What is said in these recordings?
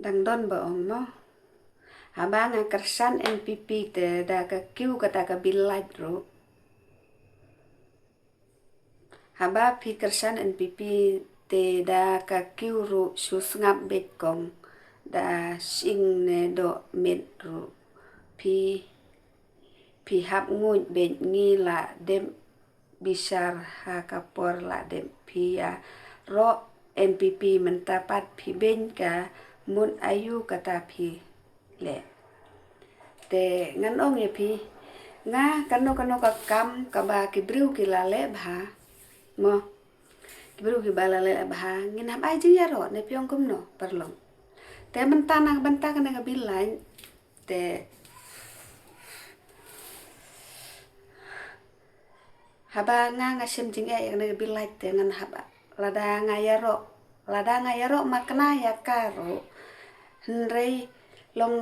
Dang don ba ong mo. Habang ang kersan NPP te da ka kiu kata ka bilaj ro. Haba pi kersan NPP te da ka kiu ro sus ngap bet kong da sing ne do met ro. Pi hap nguj bet ngi la dem bisar ha kapor la dem pi ya ro NPP mentapat pi ben ka mun ayu kata pi le te ngan ong ye pi nga kano ka kam ka ba ki briu ki la le bha mo ki briu ki ba la le bha ngin hab ai ji ya ro ne pyong kum no perlong te mentana banta kana ka bilain te haba nga sim jing e ne bilai te ngan haba lada nga ya ro makna ya karo nrei long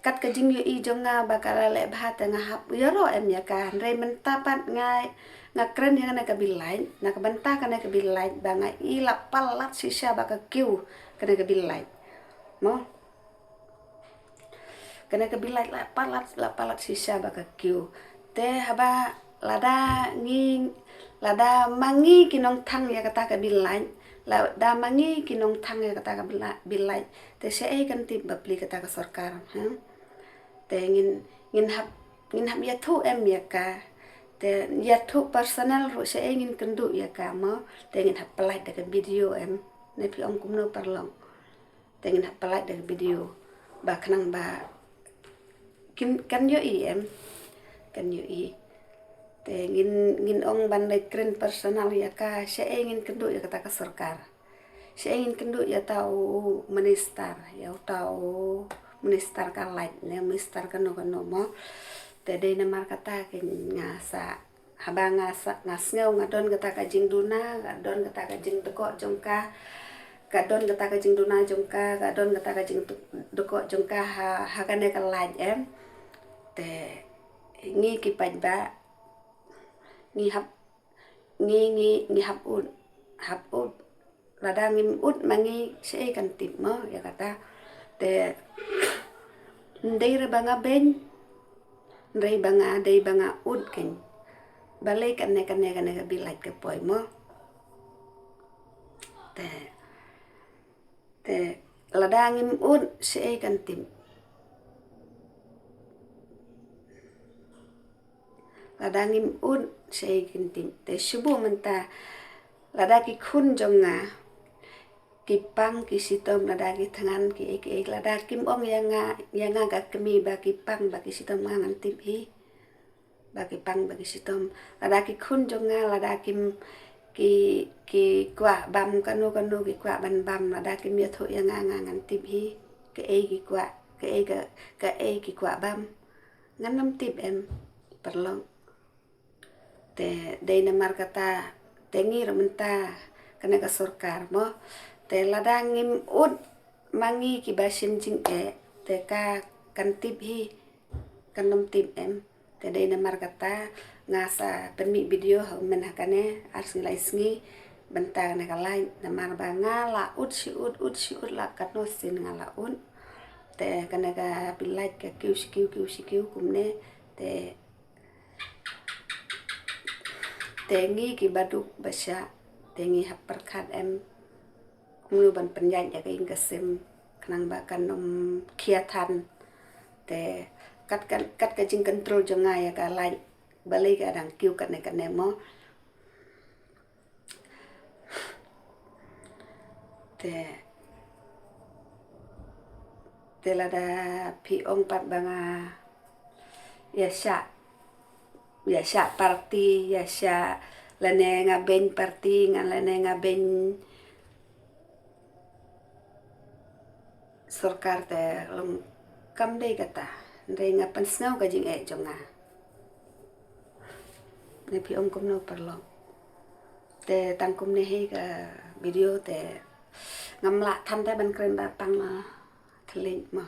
kat ka jing yu i jong nga bakala le bhat nga hap ya ro em ya ka nrei mentapat nga kren ya na ka bilai na ka banta kana ka bilai ba nga i la palat sisa ba ka kiu kana ka bilai mo kana ka bilai la palat sisa ba ka kiu te haba lada mangi kinong thang ya kata ka bilai lada mangi kinong thang ya kata ka bilai te se ai kan tip bapli kata ka sarkar ha te ngin hap ya thu em ya ka te ya thu personal ro se ai ngin kendu ya ka mo te ngin hap pelai da ka video em ne pi ong kumno perlong te ngin hap pelai da ka video ba khnang ba kan yo i em kan yo i te ngin ong ban le kren personal ya ka se ingin kendu ya kata ka sarkar se ingin kendu ya tau minister ya tau minister ka light ne minister ka no mo te de na mar kata ke ngasa haba ngasngeu ngadon kata ka jing duna ngadon kata ka jing teko jongka kadon kata ka jing duna jongka kadon kata ka jing deko jongka ha kane ka light em te ngi ki paj ba ngi hap ut lada ngim ut mangi se kan tip mo ya kata te ndei banga ben ndei banga ut ken balai kan ne ka bilai ke poi mo te lada ngim ut se kan tip lada ngim ut se kan tip te subu menta lada ki khun jong nga ki pang ki sitom lada ki thangan ki ek lada kim ong ya nga ga kemi ba ki pang ba ki sitom nga ngan tip hi ba ki pang ba ki sitom lada ki khun jong nga lada kim ki kwa bam kanu ki kwa ban bam lada kim ya tho ya nga ngan tip hi ke e ki kwa ke e ki kwa bam ngan nam tip em perlong te de na mar kata te ngir menta kana ka sarkar mo te lada ngim ut mangi ki basin jing e te ka kan tip hi kan nom tip em te de na mar kata ngasa penmi video men hakane ars ngilai sngi benta na ka lain na mar ba ngala ut si ut la kat no sin ngala un te kana ka bilai ka kiu kumne tengi ki baduk basya tengi hap perkat em kunu ban penjaj ya kain kasem kanang bakan nom kiatan te kat ka jing control jonga ya ka lai balai ka dang kiu kat ne mo te lada pi ong pat banga ya sya parti ya sya lane nga ben parti nga lane nga ben sarkar te long kam dei kata ndei nga pensnau ka jing e jonga ne pi ong kum no perlong te tangkum ne he ka video te ngamla tham te ban kren ba pang thling ma